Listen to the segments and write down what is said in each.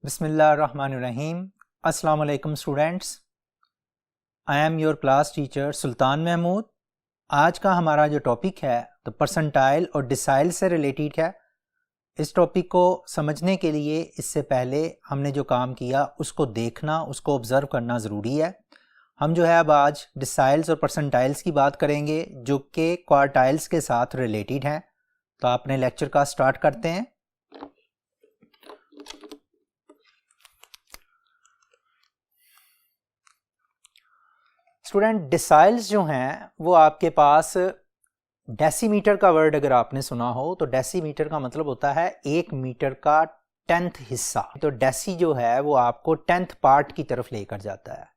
बिस्मिल्लाहिर्रहमानिर्रहीम। अस्सलाम वालेकुम students, I am your class teacher Sultan Mahmood. आज का हमारा जो टॉपिक है तो परसेंटाइल और डिसाइल से रिलेटेड है। इस टॉपिक को समझने के लिए इससे पहले हमने जो काम किया उसको देखना, उसको ऑब्ज़र्व करना ज़रूरी है। हम जो है अब आज डिसाइल्स और परसेंटाइल्स की बात करेंगे जो कि क्वार्टाइल्स के साथ रिलेटेड हैं। तो अपने लेक्चर का स्टार्ट करते हैं। स्टूडेंट, डिसाइल्स जो हैं वो आपके पास डेसीमीटर का वर्ड अगर आपने सुना हो तो डेसीमीटर का मतलब होता है 1 मीटर का 10th हिस्सा। तो डेसी जो है वो आपको 10th पार्ट की तरफ लेकर जाता है।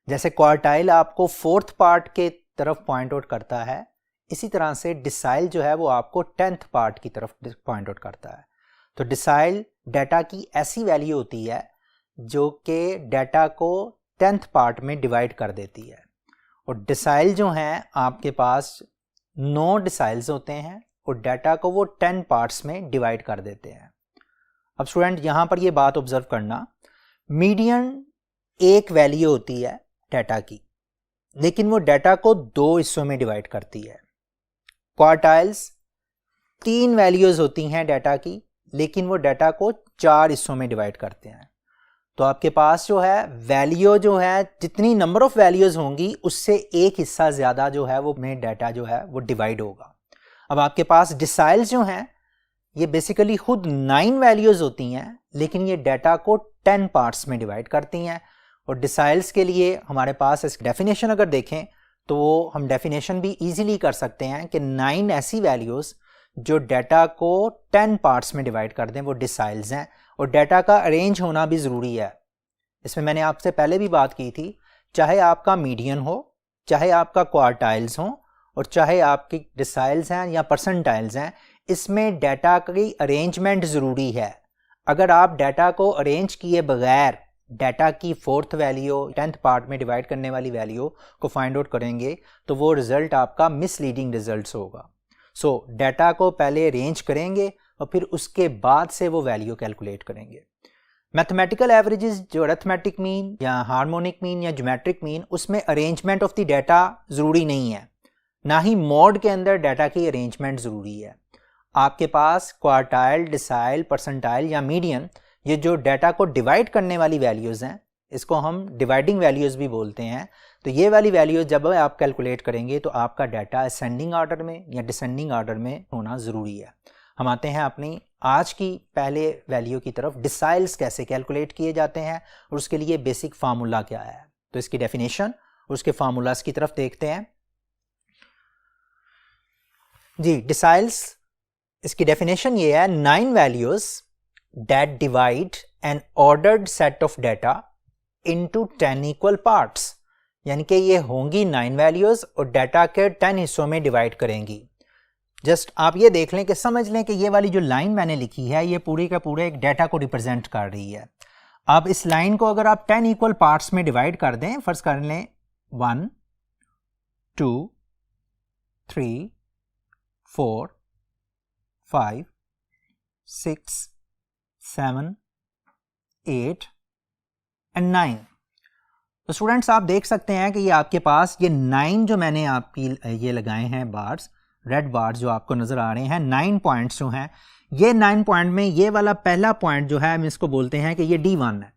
जैसे क्वार्टाइल आपको 4th पार्ट के तरफ पॉइंट आउट करता है, इसी तरह से डिसाइल जो है वो आपको 10th पार्ट की तरफ पॉइंट आउट करता है। तो डिसाइल डाटा की ऐसी वैल्यू होती है जो कि डाटा को 10th पार्ट में डिवाइड कर देती है। और डिसाइल जो हैं आपके पास 9 डिसाइल्स होते हैं और डाटा को वो 10 पार्ट्स में डिवाइड कर देते हैं। अब स्टूडेंट यहाँ पर ये बात ऑब्जर्व करना, मीडियन एक वैल्यू होती है डाटा की, लेकिन वो डाटा को 2 हिस्सों में डिवाइड करती है। क्वार्टाइल्स 3 वैल्यूज होती हैं डाटा की, लेकिन वो डाटा को 4 हिस्सों में डिवाइड करते हैं। तो आपके पास जो है वैल्यू जो है, जितनी नंबर ऑफ वैल्यूज होंगी उससे एक हिस्सा ज़्यादा जो है वो में डाटा जो है वो डिवाइड होगा। अब आपके पास डिसाइल्स जो हैं ये बेसिकली खुद 9 वैल्यूज होती हैं, लेकिन ये डाटा को 10 पार्ट्स में डिवाइड करती हैं। और डिसाइल्स के लिए हमारे पास इस डेफिनेशन अगर देखें तो वो हम डेफिनेशन भी ईजिली कर सकते हैं कि 9 ऐसी वैल्यूज़ जो डाटा को 10 पार्ट्स में डिवाइड कर दें वो डिसाइल्स हैं। और डाटा का अरेंज होना भी ज़रूरी है। इसमें मैंने आपसे पहले भी बात की थी, चाहे आपका मीडियन हो, चाहे आपका क्वार्टाइल्स हो और चाहे आपकी डिसाइल्स हैं या परसेंटाइल्स हैं, इसमें डाटा की अरेंजमेंट ज़रूरी है। अगर आप डाटा को अरेंज किए बगैर डाटा की 4th वैल्यू 10th पार्ट में डिवाइड करने वाली वैल्यू को फाइंड आउट करेंगे तो वो रिज़ल्ट आपका मिसलीडिंग रिजल्ट होगा। सो डाटा को पहले अरेंज करेंगे और फिर उसके बाद से वो वैल्यू कैलकुलेट करेंगे। मैथमेटिकल एवरेजेस जो अरिथमेटिक मीन या हार्मोनिक मीन या ज्योमेट्रिक मीन, उसमें अरेंजमेंट ऑफ द डाटा ज़रूरी नहीं है, ना ही मॉड के अंदर डाटा की अरेंजमेंट ज़रूरी है। आपके पास क्वार्टाइल, डिसाइल, परसेंटाइल या मीडियन, ये जो डाटा को डिवाइड करने वाली वैल्यूज़ हैं, इसको हम डिवाइडिंग वैल्यूज़ भी बोलते हैं। तो ये वाली वैल्यूज़ जब आप कैलकुलेट करेंगे तो आपका डाटा असेंडिंग ऑर्डर में या डिसेंडिंग ऑर्डर में होना ज़रूरी है। हम आते हैं अपनी आज की पहले वैल्यू की तरफ, डिसाइल्स कैसे कैलकुलेट किए जाते हैं और उसके लिए बेसिक फार्मूला क्या है। तो इसकी डेफिनेशन और उसके फार्मूलाज की तरफ देखते हैं। जी, डिसाइल्स, इसकी डेफिनेशन ये है, 9 values that divide N ordered set of data into 10 equal parts. यानी कि ये होंगी 9 वैल्यूज और डाटा के 10 हिस्सों में डिवाइड करेंगी। जस्ट आप ये देख लें कि समझ लें कि ये वाली जो लाइन मैंने लिखी है ये पूरी का पूरा एक डाटा को रिप्रेजेंट कर रही है। अब इस लाइन को अगर आप 10 इक्वल पार्ट्स में डिवाइड कर दें, फर्स्ट कर लें 1 2 3 4 5 6 7 8 एंड 9। तो स्टूडेंट्स आप देख सकते हैं कि ये आपके पास ये 9 जो मैंने आपकी ये लगाए हैं बार्स, रेड बार्स जो आपको नज़र आ रहे हैं, 9 पॉइंट्स जो हैं, ये 9 पॉइंट में ये वाला पहला पॉइंट जो है हम इसको बोलते हैं कि ये D1 है।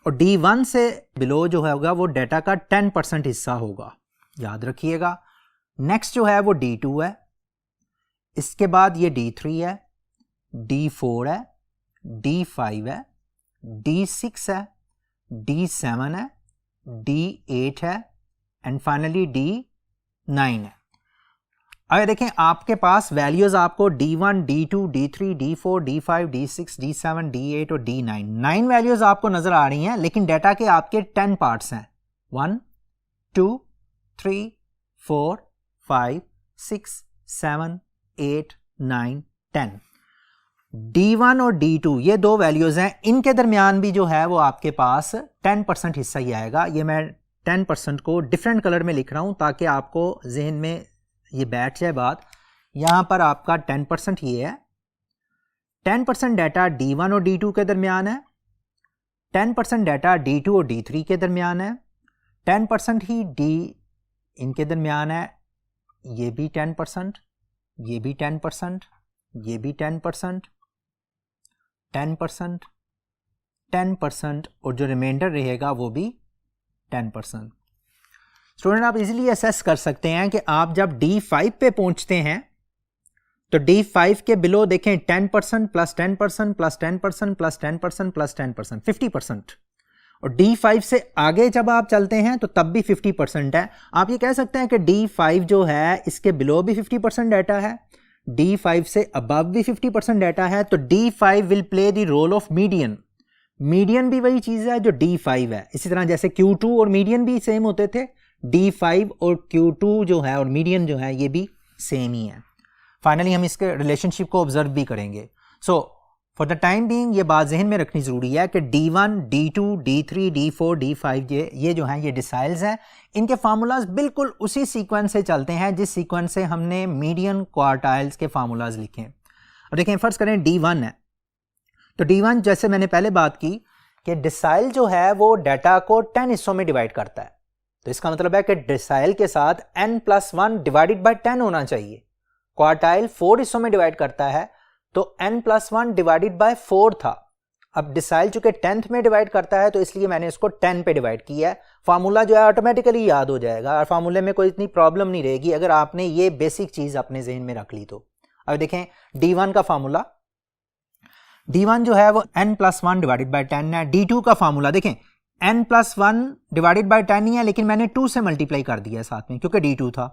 और D1 से बिलो जो होगा वो डाटा का 10% हिस्सा होगा, याद रखिएगा। नेक्स्ट जो है वो D2 है, इसके बाद ये D3 है, D4 है, D5 है, D6 है, D7 है, D8 है एंड फाइनली D9 है। अगर देखें आपके पास वैल्यूज आपको D1, D2, D3, D4, D5, D6, D7, D8 और D9, 9 वैल्यूज आपको नजर आ रही हैं, लेकिन डाटा के आपके 10 पार्ट्स हैं। 1 2 3 4 5 6 7 8 9 10। D1 और D2 ये 2 वैल्यूज हैं, इनके दरमियान भी जो है वो आपके पास 10% हिस्सा ही आएगा। ये मैं 10% को डिफरेंट कलर में लिख रहा हूं ताकि आपको जहन में ये बैठ जाए बात। यहां पर आपका 10% ये है, 10% डाटा D1 और D2 के दरमियान है 10% डाटा D2 और D3 के दरमियान है, 10% ही D इनके दरमियान है, ये भी 10%, ये भी 10%, ये भी 10%, 10%, 10% और जो रिमाइंडर रहेगा वो भी 10%। स्टूडेंट आप इजीली असेस कर सकते हैं कि आप जब D5 पे पहुंचते हैं तो D5 के बिलो देखें 10% प्लस 10% प्लस 10% प्लस 10% प्लस 10%, 50%। और D5 से आगे जब आप चलते हैं तो तब भी 50% है। आप ये कह सकते हैं कि D5 जो है इसके बिलो भी 50% डाटा है, D5 से अबव भी 50% डाटा है, तो D5 will play the role of median. Median भी वही चीज है जो D5 है। इसी तरह जैसे Q2 और मीडियन भी सेम होते थे, D5 और Q2 जो है और मीडियन जो है ये भी सेम ही है। फाइनली हम इसके रिलेशनशिप को ऑब्जर्व भी करेंगे। So for the time being ये बात जहन में रखनी जरूरी है कि D1, D2, D3, D4, D5 ये जो हैं ये डिसाइल्स हैं। इनके फार्मूलाज बिल्कुल उसी सीक्वेंस से चलते हैं जिस सीक्वेंस से हमने मीडियन क्वार्टाइल्स के फार्मूलाज लिखे। और देखें फर्ज करें D1 है, तो D1 जैसे मैंने पहले बात की कि डिसाइल जो है वो डाटा को 10 हिस्सों में डिवाइड करता है। तो इसका मतलब है कि डिसाइल के साथ n+1 डिवाइडेड बाय 10 होना चाहिए। क्वार्टाइल 4 हिस्सों में डिवाइड करता है तो n+1 डिवाइडेड बाय 4 था। अब डिसाइल चूंकि 10th में डिवाइड करता है तो इसलिए मैंने इसको 10 पे डिवाइड किया है। फार्मूला जो है ऑटोमेटिकली याद हो जाएगा और फार्मूले में कोई इतनी प्रॉब्लम नहीं रहेगी अगर आपने ये बेसिक चीज अपने जहन में रख ली तो। अब देखें D1 का फार्मूला, D1 जो है वो n+1 डिवाइडेड बाय 10 है। D2 का फार्मूला देखें n+1 डिवाइडेड बाय 10 ही है, लेकिन मैंने 2 से मल्टीप्लाई कर दिया है साथ में क्योंकि D2 था।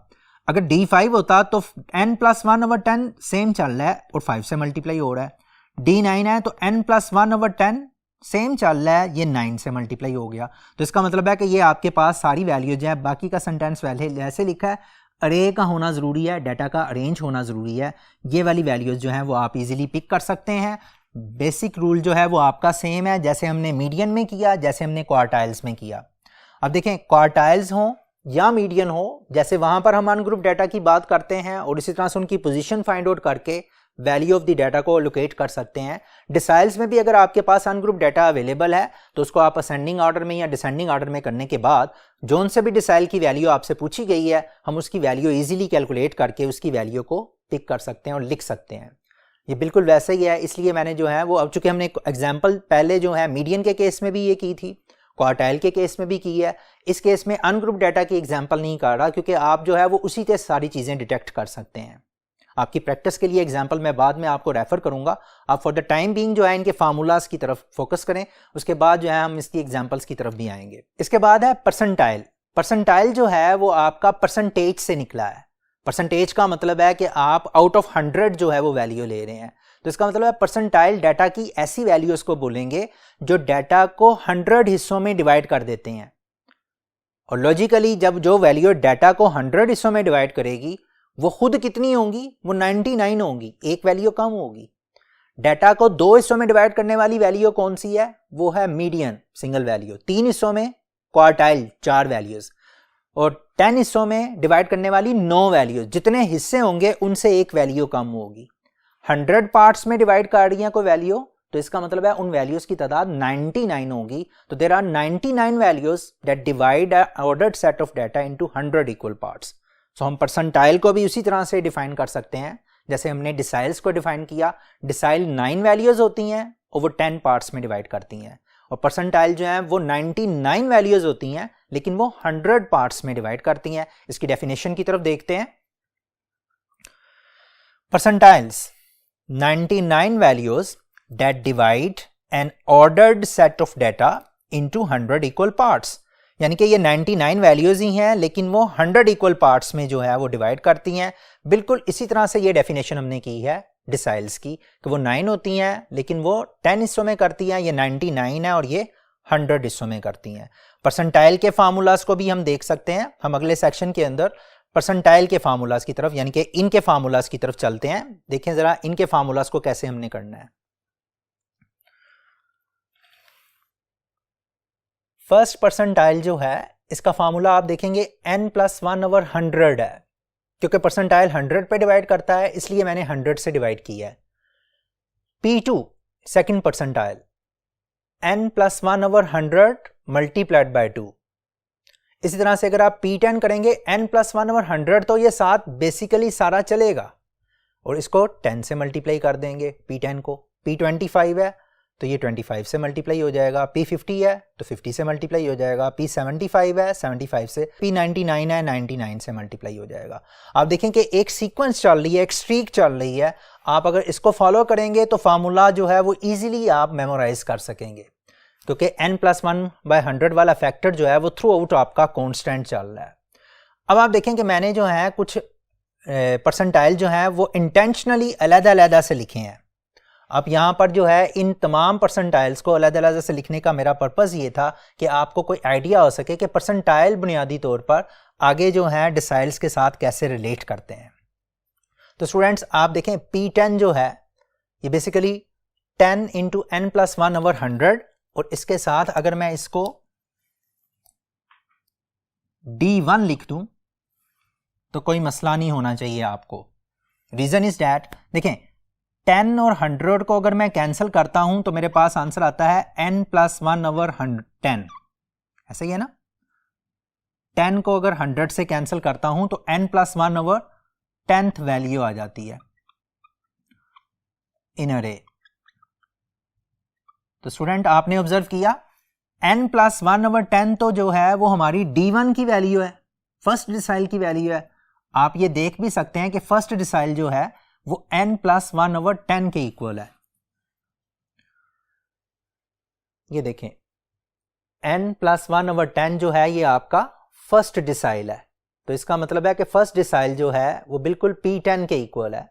अगर D5 होता तो n+1/10 सेम चल रहा है और 5 से मल्टीप्लाई हो रहा है। D9 है तो n+1/10 सेम चल रहा है, ये 9 से मल्टीप्लाई हो गया। तो इसका मतलब है कि ये आपके पास सारी वैल्यूज हैं। बाकी का सेंटेंस वैसे लिखा है, अरे का होना ज़रूरी है, डाटा का अरेंज होना ज़रूरी है। ये वाली वैल्यूज जो हैं वो आप इजीली पिक कर सकते हैं। बेसिक रूल जो है वो आपका सेम है, जैसे हमने मीडियन में किया, जैसे हमने क्वार्टाइल्स में किया। अब देखें क्वार्टाइल्स हो या मीडियन हो, जैसे वहां पर हम अनग्रुप डाटा की बात करते हैं और इसी तरह से उनकी पोजीशन फाइंड आउट करके वैल्यू ऑफ द डाटा को लोकेट कर सकते हैं। डिसाइल्स में भी अगर आपके पास अनग्रुप डाटा अवेलेबल है तो उसको आप असेंडिंग ऑर्डर में या डिसेंडिंग ऑर्डर में करने के बाद जो उनसे भी डिसाइल की वैल्यू आपसे पूछी गई है हम उसकी वैल्यू इजीली कैलकुलेट करके उसकी वैल्यू को पिक कर सकते हैं और लिख सकते हैं। ये बिल्कुल वैसे ही है, इसलिए मैंने जो है वो अब चूंकि हमने एग्जाम्पल पहले जो है मीडियन के केस में भी ये की थी, क्वार्टाइल के केस में भी की है, इस केस में अनग्रुप डाटा की एग्जांपल नहीं कर रहा क्योंकि आप जो है वो उसी से सारी चीजें डिटेक्ट कर सकते हैं। आपकी प्रैक्टिस के लिए एग्जांपल मैं बाद में आपको रेफर करूंगा। आप फॉर द टाइम बीइंग जो है इनके फार्मूलाज की तरफ फोकस करें, उसके बाद जो है हम इसकी एग्जांपल्स की तरफ भी आएंगे। इसके बाद है परसेंटाइल। परसेंटाइल जो है वो आपका परसेंटेज से निकला है। परसेंटेज का मतलब है कि आप आउट ऑफ 100 जो है वो वैल्यू ले रहे हैं। तो इसका मतलब है परसेंटाइल डाटा की ऐसी वैल्यूज को बोलेंगे जो डाटा को 100 हिस्सों में डिवाइड कर देते हैं। और लॉजिकली जब जो वैल्यू डाटा को 100 हिस्सों में डिवाइड करेगी वो खुद कितनी होंगी, वो 99 होंगी, एक वैल्यू कम होगी। डाटा को 2 हिस्सों में डिवाइड करने वाली वैल्यू कौन सी है, वो है मीडियन सिंगल वैल्यू। 3 हिस्सों में क्वार्टाइल 4 वैल्यूज, और 10 हिस्सों में डिवाइड करने वाली 9 वैल्यूज। जितने हिस्से होंगे उनसे एक वैल्यू कम होगी। 100 पार्ट्स में डिवाइड कर रही है कोई वैल्यू तो इसका मतलब है उन वैल्यूज की तादाद 99 होगी। तो there are 99 values that divide a ordered set of data into 100 equal parts. So हम परसेंटाइल को भी उसी तरह से डिफाइन कर सकते हैं जैसे हमने डिसाइल्स को डिफाइन किया। डिसाइल 9 वैल्यूज होती हैं और वो 10 पार्ट्स में डिवाइड करती हैं, और परसेंटाइल जो है वो 99 वैल्यूज होती हैं लेकिन वो 100 पार्ट्स में डिवाइड करती हैं। इसकी डेफिनेशन की तरफ देखते हैं। Percentiles 99 values that divide an ordered set of data into 100 equal parts। यानी कि ये 99 वैल्यूज ही हैं लेकिन वो 100 इक्वल पार्ट्स में जो है वो डिवाइड करती हैं। बिल्कुल इसी तरह से ये डेफिनेशन हमने की है डिसाइल्स की कि वो 9 होती हैं लेकिन वो 10 हिस्सों में करती हैं। ये 99 है और ये 100 हिस्सों में करती हैं। परसेंटाइल के फार्मूलाज को भी हम देख सकते हैं। हम अगले सेक्शन के अंदर परसेंटाइल के फार्मूलाज की तरफ यानी कि इनके फार्मूलाज की तरफ चलते हैं। देखें जरा इनके फार्मूलाज को कैसे हमने करना है। फर्स्ट परसेंटाइल जो है इसका फार्मूला आप देखेंगे n+1/100 है, क्योंकि परसेंटाइल 100 पे डिवाइड करता है इसलिए मैंने 100 से डिवाइड किया है। P2 second percentile n+1/100 multiplied by 2। इसी तरह से अगर आप P10 करेंगे n+1/100, तो ये साथ बेसिकली सारा चलेगा और इसको 10 से मल्टीप्लाई कर देंगे P10 को। P25 है तो ये 25 से मल्टीप्लाई हो जाएगा, P50 है तो 50 से मल्टीप्लाई हो जाएगा, P75 है 75 से, P99 है 99 से मल्टीप्लाई हो जाएगा। आप देखें कि एक सीक्वेंस चल रही है, एक स्ट्रीक चल रही है। आप अगर इसको फॉलो करेंगे तो फार्मूला जो है वो इजीली आप मेमोराइज कर सकेंगे, क्योंकि n+1/100 वाला फैक्टर जो है वो थ्रू आउट आपका कांस्टेंट चल रहा है। अब आप देखें कि मैंने जो है कुछ परसेंटाइल जो है वो इंटेंशनली अलग-अलग से लिखे हैं। अब यहाँ पर जो है इन तमाम परसेंटाइल्स को अलग-अलग से लिखने का मेरा पर्पज़ ये था कि आपको कोई आइडिया हो सके कि परसेंटाइल बुनियादी तौर पर आगे जो है डिसाइल्स के साथ कैसे रिलेट करते हैं। तो स्टूडेंट्स आप देखें P10 जो है ये बेसिकली 10 × n+1/100, और इसके साथ अगर मैं इसको D1 लिख दूं तो कोई मसला नहीं होना चाहिए आपको। रीज़न इज डैट, देखें 10 और 100 को अगर मैं कैंसिल करता हूं तो मेरे पास आंसर आता है n+1/10, ऐसा ही है ना। 10 को अगर 100 से कैंसिल करता हूं तो n+1/10 वैल्यू आ जाती है इन अरे। तो स्टूडेंट आपने ऑब्जर्व किया n+1/10 तो जो है वो हमारी D1 की वैल्यू है, फर्स्ट डिसाइल की वैल्यू है। आप ये देख भी सकते हैं कि फर्स्ट डिसाइल जो है वो n+1/10 के इक्वल है। ये देखें n+1/10 जो है ये आपका फर्स्ट डिसाइल है, तो इसका मतलब है कि फर्स्ट डिसाइल जो है वो बिल्कुल P10 के इक्वल है।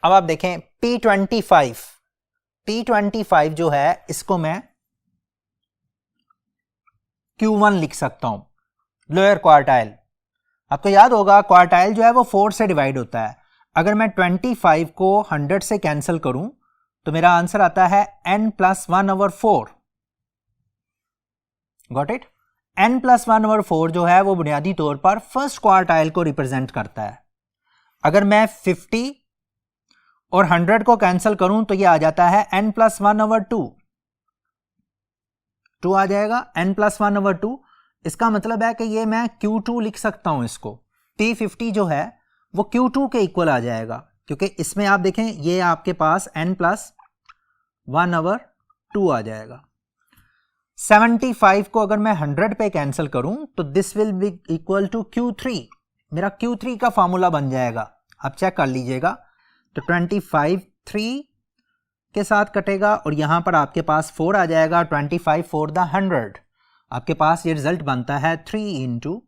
अब आप देखें P25 जो है इसको मैं Q1 लिख सकता हूं, लोअर क्वार्टाइल। आपको याद होगा क्वार्टाइल जो है वो 4 से डिवाइड होता है। अगर मैं 25 को 100 से कैंसिल करूं तो मेरा आंसर आता है n+1/4। Got it. n+1/4 जो है वो बुनियादी तौर पर फर्स्ट क्वार्टाइल को रिप्रेजेंट करता है। अगर मैं 50 और 100 को कैंसिल करूं तो ये आ जाता है n+1/2, 2 आ जाएगा n+1/2। इसका मतलब है कि ये मैं Q2 लिख सकता हूं इसको। P50 जो है वो Q2 के इक्वल आ जाएगा, क्योंकि इसमें आप देखें ये आपके पास n+1/2 आ जाएगा। 75 को अगर मैं 100 पे कैंसिल करूं तो this will be equal to Q3, मेरा Q3 का फॉर्मूला बन जाएगा। आप चेक कर लीजिएगा, तो 25 3 के साथ कटेगा और यहां पर आपके पास 4 आ जाएगा। 25 4 द 100, आपके पास ये रिजल्ट बनता है 3 ×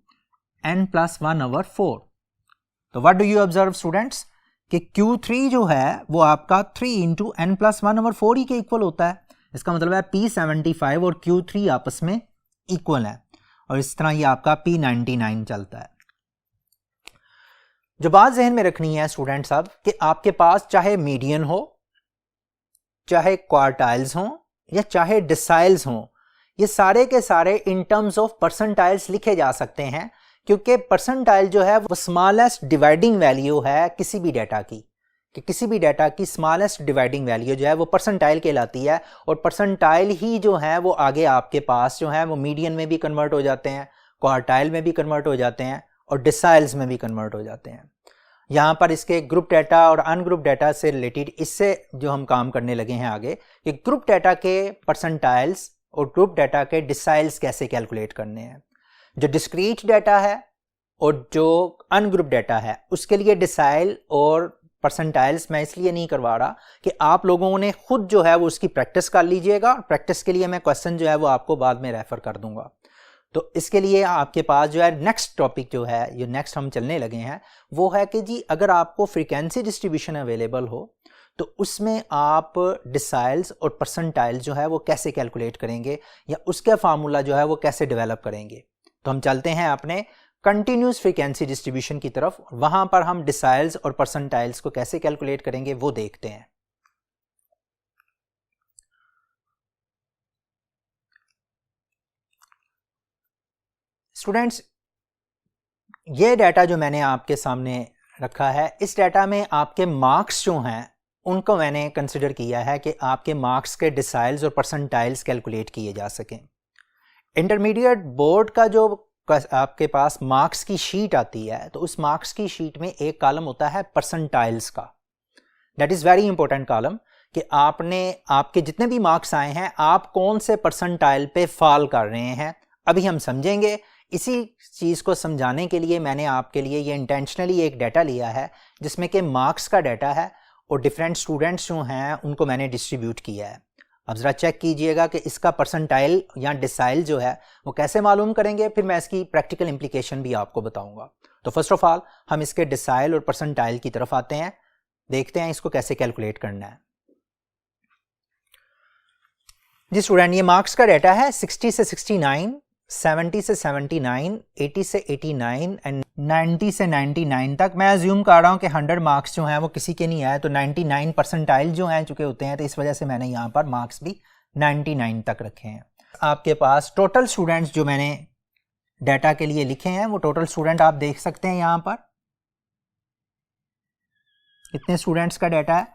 n+1/4। तो what do you observe students कि Q3 जो है वो आपका 3 × n+1/4 ही के इक्वल होता है। इसका मतलब है P75 और Q3 आपस में इक्वल है, और इस तरह ये आपका P99 चलता है। जो बात जहन में रखनी है स्टूडेंट्स अब कि आपके पास चाहे मीडियन हो, चाहे क्वार्टाइल्स हो, या चाहे डिसाइल्स हो, ये सारे के सारे इन टर्म्स ऑफ परसेंटाइल्स लिखे जा सकते हैं, क्योंकि परसेंटाइल जो है वो स्मॉलेस्ट डिवाइडिंग वैल्यू है किसी भी डाटा की, कि किसी भी डाटा की स्मॉलेस्ट डिवाइडिंग वैल्यू जो है वो परसेंटाइल कहलाती है। और परसेंटाइल ही जो है वो आगे आपके पास जो है वो मीडियन में भी कन्वर्ट हो जाते हैं, क्वार्टाइल में भी कन्वर्ट हो जाते हैं, और डिसाइल्स में भी कन्वर्ट हो जाते हैं। यहाँ पर इसके ग्रुप डाटा और अनग्रुप डाटा से रिलेटेड इससे जो हम काम करने लगे हैं आगे, कि ग्रुप डाटा के परसेंटाइल्स और ग्रुप डाटा के डिसाइल्स कैसे कैलकुलेट करने हैं। जो डिस्क्रीट डाटा है और जो अनग्रुप डाटा है उसके लिए डिसाइल और परसेंटाइल्स मैं इसलिए नहीं करवा रहा कि आप लोगों ने खुद जो है वो उसकी प्रैक्टिस कर लीजिएगा। प्रैक्टिस के लिए मैं क्वेश्चन जो है वो आपको बाद में रेफर कर दूंगा। तो इसके लिए आपके पास जो है नेक्स्ट टॉपिक जो है, ये नेक्स्ट हम चलने लगे हैं, वो है कि जी अगर आपको फ्रीक्वेंसी डिस्ट्रीब्यूशन अवेलेबल हो तो उसमें आप डिसाइल्स और परसेंटाइल जो है वो कैसे कैलकुलेट करेंगे, या उसका फार्मूला जो है वो कैसे डेवलप करेंगे। तो हम चलते हैं अपने कंटिन्यूस फ्रीक्वेंसी डिस्ट्रीब्यूशन की तरफ, वहां पर हम डिसाइल्स और परसेंटाइल्स को कैसे कैलकुलेट करेंगे वो देखते हैं। स्टूडेंट्स ये डाटा जो मैंने आपके सामने रखा है, इस डाटा में आपके मार्क्स जो हैं उनको मैंने कंसिडर किया है कि आपके मार्क्स के डिसाइल्स और परसेंटाइल्स कैलकुलेट किए जा सकें। इंटरमीडिएट बोर्ड का जो आपके पास मार्क्स की शीट आती है, तो उस मार्क्स की शीट में एक कॉलम होता है परसेंटाइल्स का। That is very important column कि आपके जितने भी मार्क्स आए हैं आप कौन से परसेंटाइल पे फॉल कर रहे हैं, अभी हम समझेंगे। इसी चीज़ को समझाने के लिए मैंने आपके लिए ये इंटेंशनली एक डाटा लिया है जिसमें कि मार्क्स का डाटा है और डिफरेंट स्टूडेंट्स जो हैं उनको मैंने डिस्ट्रीब्यूट किया है। अब ज़रा चेक कीजिएगा कि इसका परसेंटाइल या डिसाइल जो है वो कैसे मालूम करेंगे, फिर मैं इसकी प्रैक्टिकल इम्प्लीकेशन भी आपको बताऊंगा। तो फर्स्ट ऑफ ऑल हम इसके डिसाइल और परसेंटाइल की तरफ आते हैं, देखते हैं इसको कैसे कैलकुलेट करना है। जी स्टूडेंट, ये मार्क्स का डाटा है 60 से 69, 70 से 79, 80 से 89 एंड 90 से 99 तक। मैं अज्यूम कर रहा हूँ कि 100 मार्क्स जो हैं वो किसी के नहीं आए, तो 99 परसेंटाइल जो हैं चुके होते हैं, तो इस वजह से मैंने यहाँ पर मार्क्स भी 99 तक रखे हैं। आपके पास टोटल स्टूडेंट्स जो मैंने डाटा के लिए लिखे हैं वो टोटल स्टूडेंट आप देख सकते हैं यहाँ पर कितने स्टूडेंट्स का डाटा है,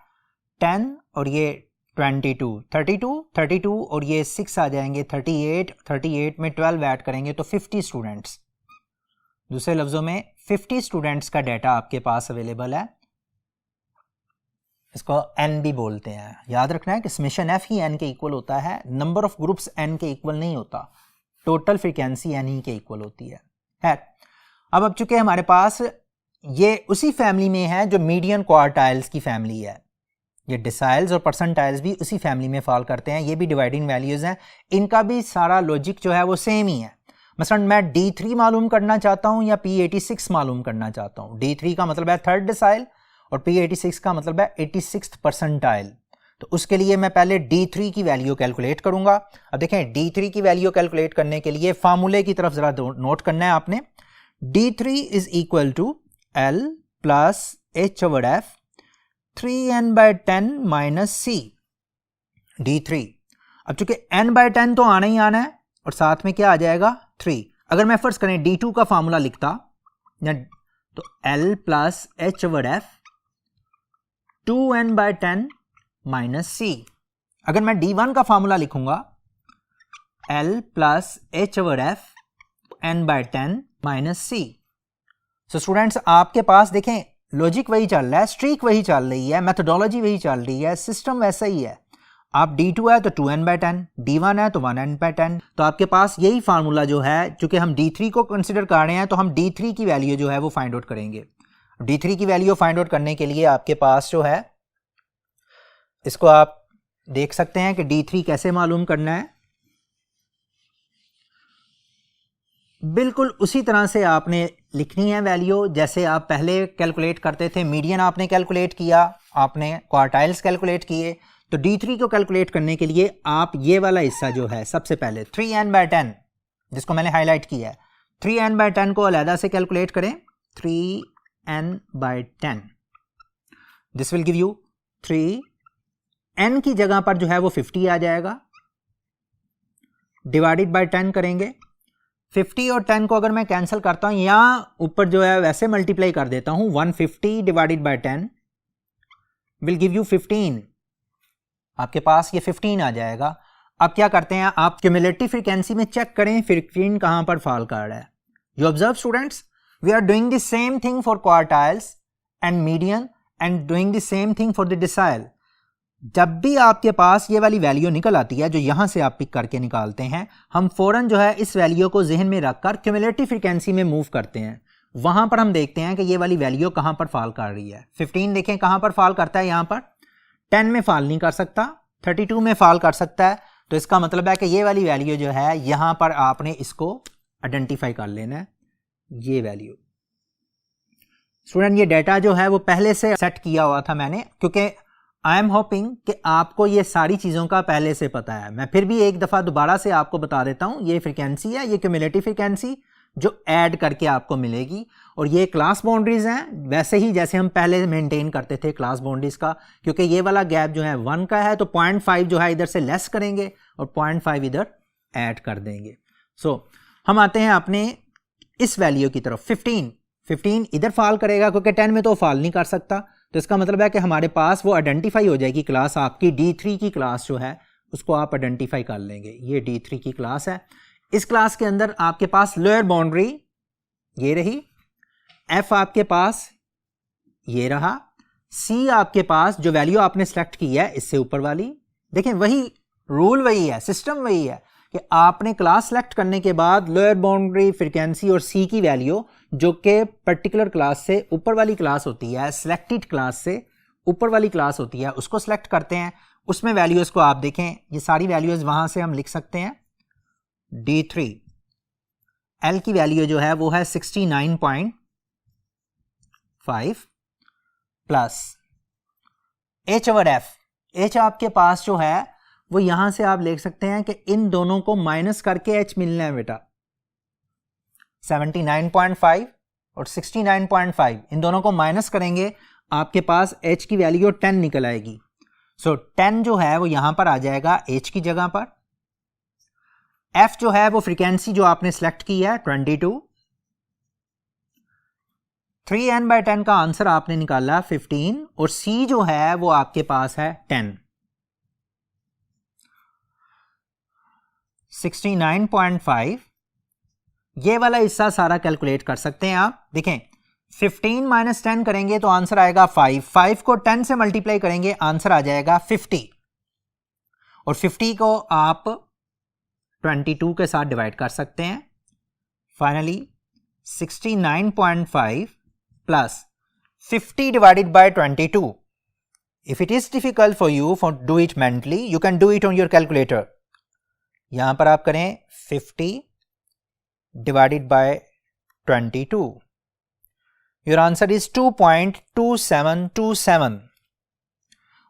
10 और ये 22, 32 और ये 6 आ जाएंगे 38 में 12 ऐड करेंगे तो 50 स्टूडेंट्स। दूसरे लफ्जों में 50 स्टूडेंट्स का डाटा आपके पास अवेलेबल है। इसको n भी बोलते हैं। याद रखना है कि समेशन f ही n के इक्वल होता है, नंबर ऑफ ग्रुप्स n के इक्वल नहीं होता, टोटल फ्रीक्वेंसी n ही के इक्वल होती है। अब चूंकि हमारे पास ये उसी फैमिली में है जो मीडियन क्वार्टाइल्स की फैमिली है, ये डिसाइल्स और परसेंटाइल्स भी उसी फैमिली में फॉल करते हैं, ये भी डिवाइडिंग वैल्यूज हैं, इनका भी सारा लॉजिक जो है वो सेम ही है। मसलन मैं D3 मालूम करना चाहता हूं या P86 मालूम करना चाहता हूं। D3 का मतलब है थर्ड डिसाइल और P86 का मतलब है 86th परसेंटाइल। तो उसके लिए मैं पहले D3 की वैल्यू कैलकुलेट करूंगा। अब देखें D3 की वैल्यू कैलकुलेट करने के लिए फार्मूले की तरफ जरा नोट करना है आपने। D3 is equal to L plus H/F 3n/10 minus C D3। अब चूंकि n/10 तो आना ही आना है और साथ में क्या आ जाएगा 3। अगर मैं फर्ज करें D2 का फार्मूला लिखता तो L plus H/F 2n/10 minus C। अगर मैं D1 का फार्मूला लिखूंगा L plus H/F n/10 minus C। So students आपके पास देखें लॉजिक वही चल रहा है, स्ट्रीक वही चल रही है, मेथोडोलॉजी वही चल रही है, सिस्टम वैसा ही है। आप D2 है तो 2n/10, D1 है तो 1n/10। तो आपके पास यही फार्मूला जो है, चूंकि हम D3 को कंसिडर कर रहे हैं तो हम D3 की वैल्यू जो है वो फाइंड आउट करेंगे। D3 की वैल्यू फाइंड आउट करने के लिए आपके पास जो है, इसको आप देख सकते हैं कि D3 कैसे मालूम करना है। बिल्कुल उसी तरह से आपने लिखनी है वैल्यू जैसे आप पहले कैलकुलेट करते थे। मीडियन आपने कैलकुलेट किया, आपने क्वार्टाइल्स कैलकुलेट किए, तो D3 को कैलकुलेट करने के लिए आप ये वाला हिस्सा जो है सबसे पहले 3n/10 जिसको मैंने हाईलाइट किया है, 3n/10 को अलहदा से कैलकुलेट करें। 3n/10 this will give you 3, n की जगह पर जो है वो 50 आ जाएगा, डिवाइडेड बाय 10 करेंगे। 50 और 10 को अगर मैं कैंसिल करता हूं या ऊपर जो है वैसे मल्टीप्लाई कर देता हूं, 150 divided by 10 will give you 15। आपके पास ये 15 आ जाएगा। अब क्या करते हैं, आप क्यूमुलेटिव फ्रीक्वेंसी में चेक करें 15 कहां पर फॉल कर रहा है। You observe students, we are doing the same thing for quartiles and median and doing the same thing for the decile. जब भी आपके पास ये वाली वैल्यू निकल आती है जो यहां से आप पिक करके निकालते हैं, हम फौरन जो है इस वैल्यू को जहन में रखकर क्यूमुलेटिव फ्रीक्वेंसी में मूव करते हैं। वहां पर हम देखते हैं कि ये वाली वैल्यू कहां पर फॉल कर रही है। 15 देखें कहां पर फॉल करता है, यहां पर 10 में फॉल नहीं कर सकता, 32 में फॉल कर सकता है। तो इसका मतलब है कि ये वाली वैल्यू जो है यहां पर आपने इसको आइडेंटिफाई कर लेना है, ये वैल्यू। स्टूडेंट ये डाटा जो है वो पहले से सेट किया हुआ था मैंने, क्योंकि आई एम होपिंग कि आपको ये सारी चीज़ों का पहले से पता है। मैं फिर भी एक दफ़ा दोबारा से आपको बता देता हूँ, ये फ्रीक्वेंसी है, ये क्यूमुलेटिव फ्रीक्वेंसी जो ऐड करके आपको मिलेगी, और ये क्लास बाउंड्रीज हैं वैसे ही जैसे हम पहले मेंटेन करते थे क्लास बाउंड्रीज का। क्योंकि ये वाला गैप जो है 1 का है तो 0.5 जो है इधर से लेस करेंगे और 0.5 इधर ऐड कर देंगे। सो हम आते हैं अपने इस वैल्यू की तरफ। 15 इधर फॉल करेगा क्योंकि 10 में तो फॉल नहीं कर सकता, तो इसका मतलब है कि हमारे पास वो आइडेंटिफाई हो जाएगी क्लास, आपकी D3 की क्लास जो है उसको आप आइडेंटिफाई कर लेंगे। ये D3 की क्लास है। इस क्लास के अंदर आपके पास लोअर बाउंड्री ये रही, F आपके पास ये रहा, C आपके पास जो वैल्यू आपने सेलेक्ट की है इससे ऊपर वाली। देखें वही रूल वही है, सिस्टम वही है कि आपने क्लास सेलेक्ट करने के बाद लोअर बाउंड्री, फ्रीक्वेंसी और C की वैल्यू जो कि पर्टिकुलर क्लास से ऊपर वाली क्लास होती है, सिलेक्टेड क्लास से ऊपर वाली क्लास होती है, उसको सिलेक्ट करते हैं। उसमें वैल्यूज़ को आप देखें, ये सारी वैल्यूज़ वहां से हम लिख सकते हैं। D3 L की वैल्यू जो है वो है 69.5 प्लस H/F। H आपके पास जो है वो यहां से आप लिख सकते हैं कि इन दोनों को माइनस करके H मिलना है बेटा। 79.5 और 69.5 इन दोनों को माइनस करेंगे, आपके पास H की वैल्यू 10 निकल आएगी। सो 10 जो है वो यहां पर आ जाएगा H की जगह पर। F जो है वो फ्रीक्वेंसी जो आपने सेलेक्ट की है 22। 3n/10 का आंसर आपने निकाला 15 और C जो है वो आपके पास है 10। 69.5 ये वाला हिस्सा सारा कैलकुलेट कर सकते हैं आप। देखें 15 माइनस 10 करेंगे तो आंसर आएगा 5। 5 को 10 से मल्टीप्लाई करेंगे आंसर आ जाएगा 50 और 50 को आप 22 के साथ डिवाइड कर सकते हैं। Finally 69.5 plus 50 divided bye 22। If it is difficult for you for do it mentally, you can do it on your calculator. यहां पर आप करें 50 divided by 22. Your answer is 2.2727.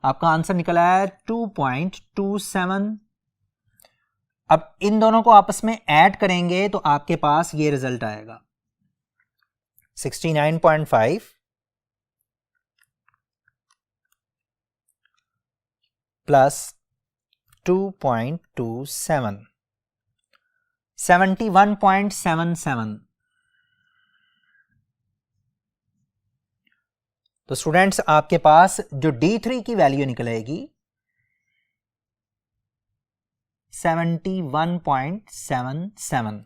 आपका आंसर निकला है 2.27। अब इन दोनों को आपस में ऐड करेंगे तो आपके पास ये रिजल्ट आएगा 69.5 प्लस 2.27 71.77। तो स्टूडेंट्स आपके पास जो D3 की वैल्यू निकलेगी 71.77।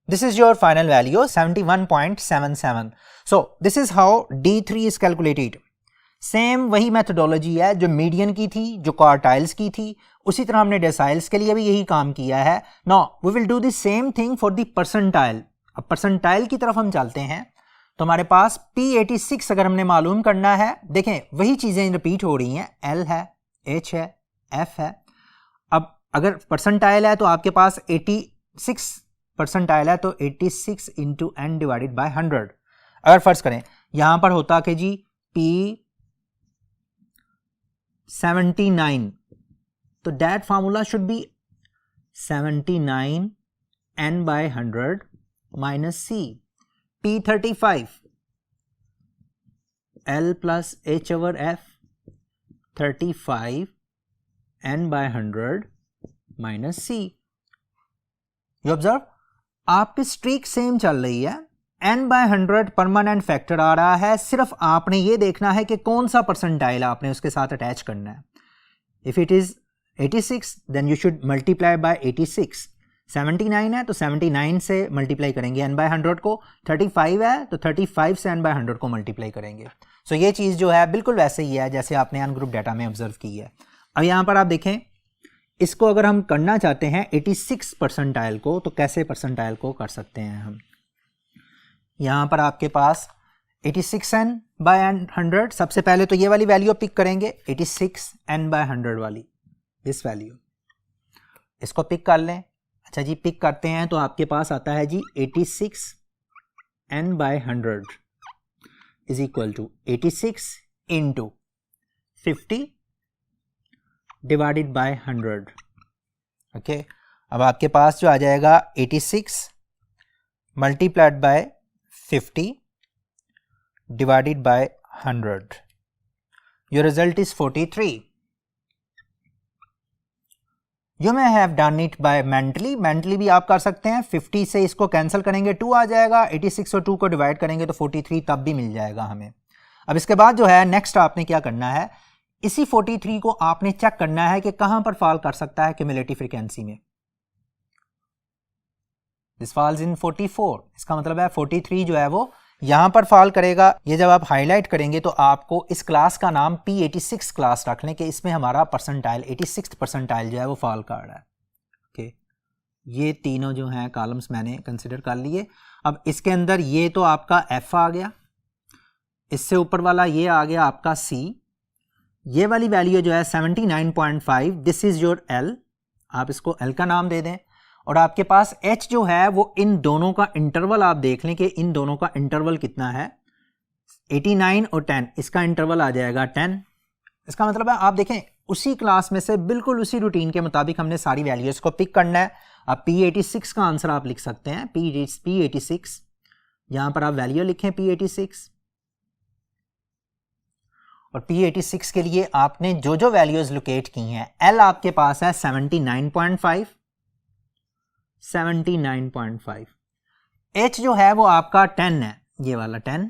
This is your final value 71.77। So this is how D3 is calculated. Same वही मेथोडोलॉजी है जो मीडियन की थी, जो क्वार्टाइल्स की थी, उसी तरह हमने डेसाइल्स के लिए भी यही काम किया है। Now we will do the same thing for the percentile. अब परसेंटाइल की तरफ हम चलते हैं तो हमारे पास P86 अगर हमने मालूम करना है, देखें वही चीजें रिपीट हो रही हैं, L है, H है, F है। अब अगर परसेंटाइल है तो आपके पास 86 परसेंटाइल है तो 86 इंटू n डिवाइडेड बाय 100। अगर फर्ज करें यहां पर होता कि जी P79 तो that formula should be 79 n by 100 minus C। P35 L plus H/F 35 n by 100 minus C। You observe आपकी स्ट्रीक सेम चल रही है, n by 100 परमानेंट फैक्टर आ रहा है, सिर्फ आपने ये देखना है कि कौन सा परसेंटाइल आपने उसके साथ अटैच करना है। If it is 86 then you should multiply by 86। 79 है तो 79 से मल्टीप्लाई करेंगे n by 100 को। 35 है तो 35 से n by 100 को मल्टीप्लाई करेंगे। सो ये चीज़ जो है बिल्कुल वैसे ही है जैसे आपने अनग्रुप डाटा में ऑब्जर्व की है। अब यहाँ पर आप देखें इसको अगर हम करना चाहते हैं 86 परसेंटाइल को तो कैसे परसेंटाइल को कर सकते हैं हम। यहाँ पर आपके पास 86n by 100, सबसे पहले तो ये वाली वैल्यू पिक करेंगे 86n by 100 वाली, दिस वैल्यू इसको पिक कर लें। अच्छा जी पिक करते हैं तो आपके पास आता है जी 86n by 100 is equal to 86 into 50 divided by 100। Okay अब आपके पास जो आ जाएगा 86 multiplied by 50 divided by 100. Your result is 43. You may have done it by mentally भी आप कर सकते हैं। 50 से इसको कैंसिल करेंगे 2 आ जाएगा, 86 और 2 को डिवाइड करेंगे तो 43 तब भी मिल जाएगा हमें। अब इसके बाद जो है नेक्स्ट आपने क्या करना है, इसी 43 को आपने चेक करना है कि कहां पर फॉल कर सकता है क्यूमुलेटिव फ्रीक्वेंसी में। दिस फॉल्स इन 44, इसका मतलब है 43 जो है वो यहां पर फॉल करेगा। ये जब आप हाईलाइट करेंगे तो आपको इस क्लास का नाम P86 क्लास रख लें कि इसमें हमारा परसेंटाइल 86 परसेंटाइल जो है वो फॉल कर रहा है। ओके, ये तीनों जो हैं कॉलम्स मैंने कंसिडर कर लिए। अब इसके अंदर ये तो आपका F आ गया, इससे ऊपर वाला ये आ गया आपका C, ये वाली वैल्यू जो है 79.5, दिस इज योर L, आप इसको L का नाम दे दें। और आपके पास H जो है वो इन दोनों का इंटरवल आप देख लें कि इन दोनों का इंटरवल कितना है, 89 और 10, इसका इंटरवल आ जाएगा 10। इसका मतलब है आप देखें उसी क्लास में से बिल्कुल उसी रूटीन के मुताबिक हमने सारी वैल्यूज को पिक करना है। अब P86 का आंसर आप लिख सकते हैं, P86, यहां पर आप वैल्यू लिखें P86, और P86 के लिए आपने जो जो वैल्यूज लोकेट की हैं, L आपके पास है 79.5, 79.5, H जो है वो आपका 10 है, ये वाला 10,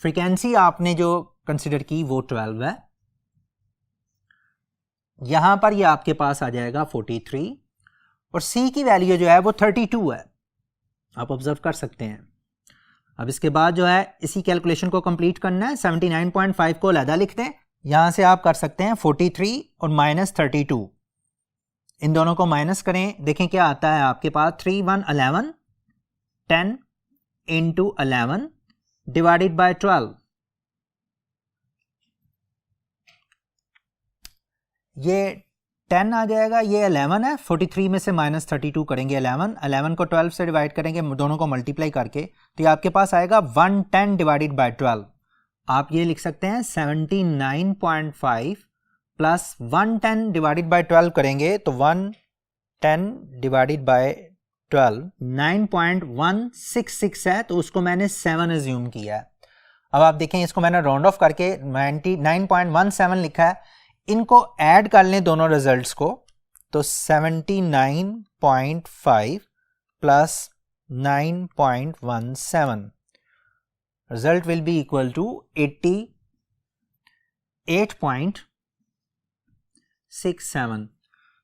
फ्रीक्वेंसी आपने जो कंसिडर की वो 12 है, यहां पर ये आपके पास आ जाएगा 43, और C की वैल्यू जो है वो 32 है, आप ऑब्जर्व कर सकते हैं। अब इसके बाद जो है इसी कैलकुलेशन को कंप्लीट करना है, 79.5 को अलहदा लिख दें, यहां से आप कर सकते हैं 43 और माइनस 32, इन दोनों को माइनस करें, देखें क्या आता है आपके पास, 3 1 11, 10 इंटू 11 डिवाइडेड बाय 12, ये 10 आ जाएगा, ये 11 है, 43 में से माइनस 32 करेंगे 11 को 12 से डिवाइड करेंगे, दोनों को मल्टीप्लाई करके, तो ये आपके पास आएगा 110 डिवाइडेड बाय 12। आप ये लिख सकते हैं 79.5 प्लस 110 डिवाइडेड बाय 12 करेंगे तो 110 डिवाइडेड बाय 12 9.166 है, तो उसको मैंने 7 एज्यूम किया है। अब आप देखें इसको मैंने राउंड ऑफ करके 99.17 लिखा है, इनको ऐड कर लें दोनों रिजल्ट्स को, तो 79.5 plus 9.17 result will be equal to 88.67।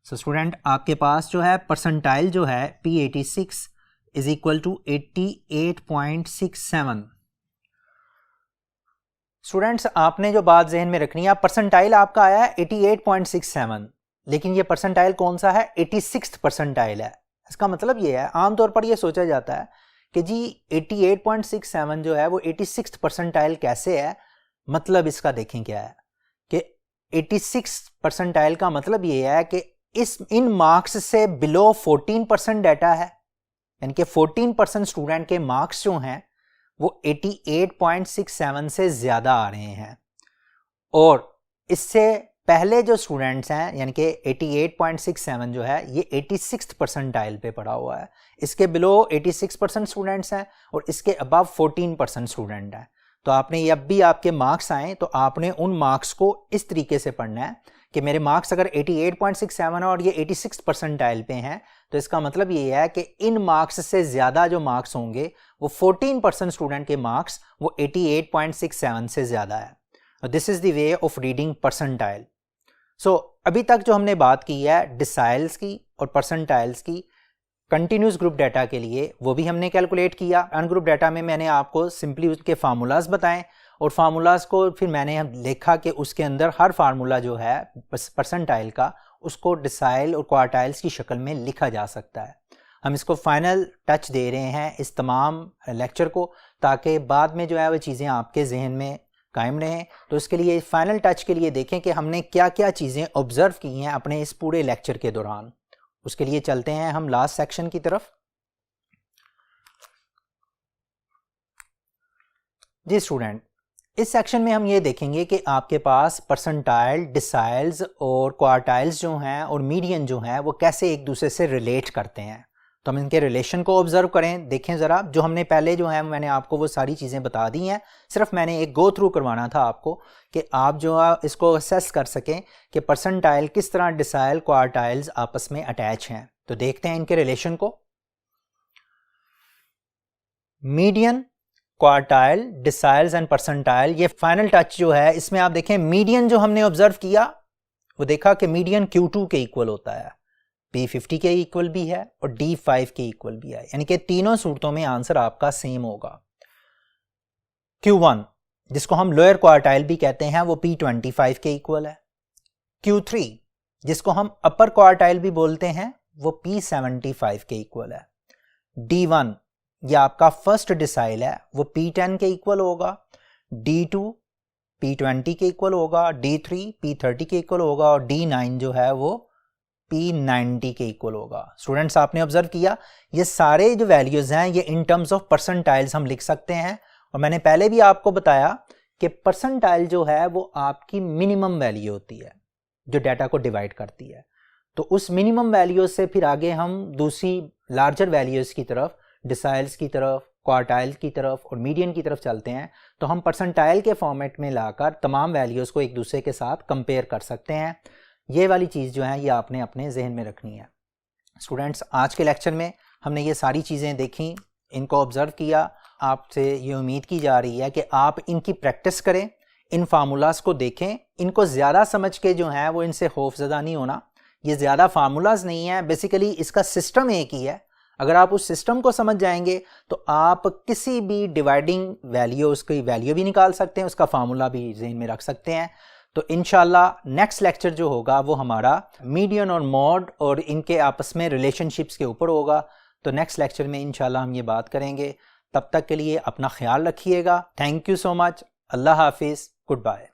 So student आपके पास जो है परसेंटाइल जो है P86 is equal to 88.67। Students आपने जो बात जहन में रखनी है, परसेंटाइल आपका आया है 88.67, लेकिन ये परसेंटाइल कौन सा है, 86th परसेंटाइल है। इसका मतलब ये है, आमतौर पर ये सोचा जाता है कि जी 88.67 जो है वो 86th परसेंटाइल कैसे है। मतलब इसका देखें क्या है कि 86 परसेंटाइल का मतलब ये है कि इन मार्क्स से बिलो 14% डाटा है, यानी कि 14% स्टूडेंट के मार्क्स जो हैं वो 88.67 से ज़्यादा आ रहे हैं, और इससे पहले जो स्टूडेंट्स हैं यानी कि 88.67 जो है ये 86th परसेंटाइल पे पड़ा हुआ है। इसके बिलो 86% स्टूडेंट्स हैं और इसके अबव 14% स्टूडेंट हैं। तो आपने जब भी आपके मार्क्स आए तो आपने उन मार्क्स को इस तरीके से पढ़ना है कि मेरे मार्क्स अगर 88.67 है और ये 86th परसेंटाइल पे हैं, तो इसका मतलब ये है कि इन मार्क्स से ज़्यादा जो मार्क्स होंगे वो 14% स्टूडेंट के मार्क्स वो 88.67 से ज़्यादा है। This is the way of reading percentile. So अभी तक जो हमने बात की है डिसाइल्स की और परसेंटाइल्स की कंटिन्यूस ग्रुप डाटा के लिए, वो भी हमने कैलकुलेट किया। अनग्रुप डाटा में मैंने आपको सिंपली उसके फार्मूलाज बताएं, और फार्मूलाज को फिर मैंने लिखा कि उसके अंदर हर फार्मूला जो है परसेंटाइल का उसको डिसाइल और क्वार्टाइल्स की शक्ल में लिखा जा सकता है। हम इसको फाइनल टच दे रहे हैं इस तमाम लेक्चर को, ताकि बाद में जो है वो चीज़ें आपके जहन में कायम रहें। तो इसके लिए फाइनल टच के लिए देखें कि हमने क्या क्या चीज़ें ऑब्जर्व की हैं अपने इस पूरे लेक्चर के दौरान। उसके लिए चलते हैं हम लास्ट सेक्शन की तरफ। जी स्टूडेंट, इस सेक्शन में हम ये देखेंगे कि आपके पास परसेंटाइल, डिसाइल्स और क्वार्टाइल्स जो हैं और मीडियन जो हैं वो कैसे एक दूसरे से रिलेट करते हैं। तो हम इनके रिलेशन को ऑब्जर्व करें। देखें ज़रा, जो हमने पहले जो है मैंने आपको वो सारी चीज़ें बता दी हैं, सिर्फ मैंने एक गो थ्रू करवाना था आपको कि आप जो है इसको असेस कर सकें कि परसेंटाइल किस तरह डिसाइल, क्वार्टाइल्स आपस में अटैच हैं। तो देखते हैं इनके रिलेशन को। Median, quartile, deciles and percentile, ये फाइनल टच जो है इसमें आप देखें मीडियन जो हमने ऑब्जर्व किया वो देखा कि मीडियन Q2 के इक्वल होता है, P50 के इक्वल भी है और D5 के इक्वल भी है, यानी कि तीनों सूरतों में आंसर आपका सेम होगा। Q1 जिसको हम लोअर क्वार्टाइल भी कहते हैं वो P25 के इक्वल है। Q3 जिसको हम अपर क्वार्टाइल भी बोलते हैं वो P75 के इक्वल है। D1 ये आपका फर्स्ट डिसाइल है वो P10 के इक्वल होगा। D2 P20 के इक्वल होगा। D3 P30 के इक्वल होगा और D9 जो है वो P90 के इक्वल होगा। स्टूडेंट्स आपने ऑब्जर्व किया ये सारे जो वैल्यूज हैं ये इन टर्म्स ऑफ परसेंटाइल्स हम लिख सकते हैं, और मैंने पहले भी आपको बताया कि परसेंटाइल जो है वो आपकी मिनिमम वैल्यू होती है जो डाटा को डिवाइड करती है। तो उस मिनिमम वैल्यू से फिर आगे हम दूसरी लार्जर वैल्यूज की तरफ, डिसाइल्स की तरफ, क्वार्टाइल की तरफ और मीडियन की तरफ चलते हैं, तो हम परसेंटाइल के फॉर्मेट में लाकर तमाम वैल्यूज़ को एक दूसरे के साथ कंपेयर कर सकते हैं। ये वाली चीज़ जो है ये आपने अपने जहन में रखनी है। स्टूडेंट्स आज के लेक्चर में हमने ये सारी चीज़ें देखी, इनको ऑब्जर्व किया। आपसे ये उम्मीद की जा रही है कि आप इनकी प्रैक्टिस करें, इन फार्मूलाज को देखें, इनको ज़्यादा समझ के जो है वो इनसे खौफज़दा नहीं होना। ये ज़्यादा फार्मूलाज नहीं है, बेसिकली इसका सिस्टम एक ही है। अगर आप उस सिस्टम को समझ जाएंगे तो आप किसी भी डिवाइडिंग वैल्यू, उसकी वैल्यू भी निकाल सकते हैं, उसका फार्मूला भी ज़हन में रख सकते हैं। तो इंशाल्लाह नेक्स्ट लेक्चर जो होगा वो हमारा मीडियन और मॉड और इनके आपस में रिलेशनशिप्स के ऊपर होगा। तो नेक्स्ट लेक्चर में इंशाल्लाह हम ये बात करेंगे। तब तक के लिए अपना ख्याल रखिएगा। Thank you so much. अल्लाह हाफिज़। Good bye.